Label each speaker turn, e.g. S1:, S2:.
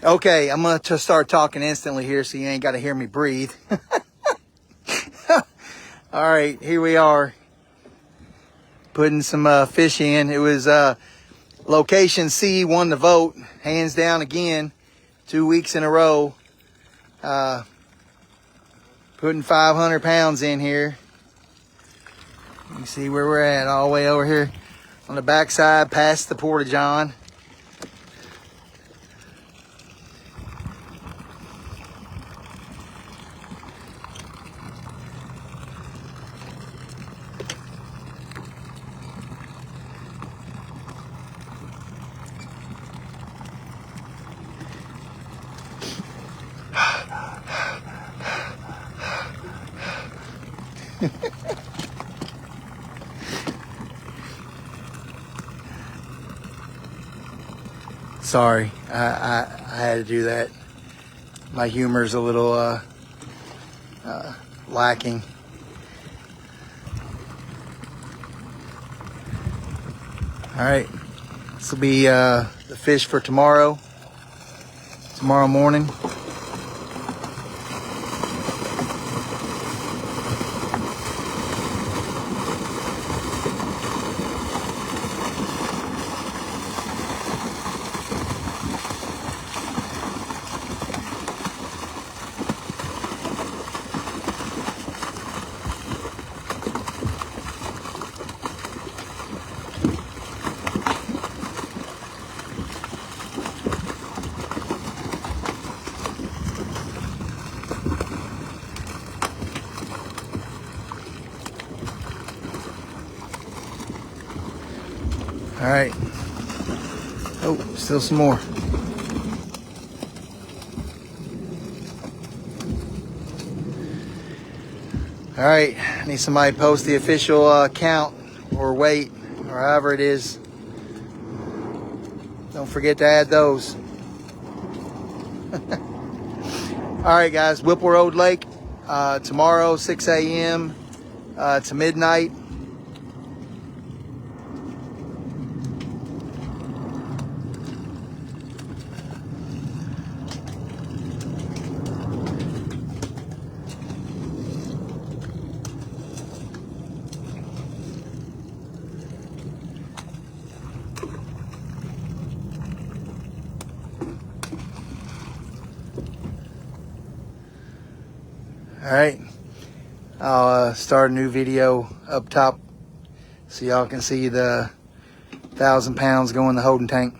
S1: Okay, I'm going to start talking instantly here so you ain't got to hear me breathe. All right, here we are. Putting some fish in. It was location C won the vote. Hands down again. 2 weeks in a row. Putting 500 pounds in here. You can see where we're at, all the way over here on the backside past the Porta-John. Sorry, I had to do that. My humor's a little lacking. All right, this will be the fish for tomorrow morning. All right. Oh, still some more. All right, I need somebody to post the official count or weight or however it is. Don't forget to add those. All right, guys, Whipple Road Lake, tomorrow, 6 a.m. To midnight. All right, I'll start a new video up top so y'all can see the 1,000 pounds going in the holding tank.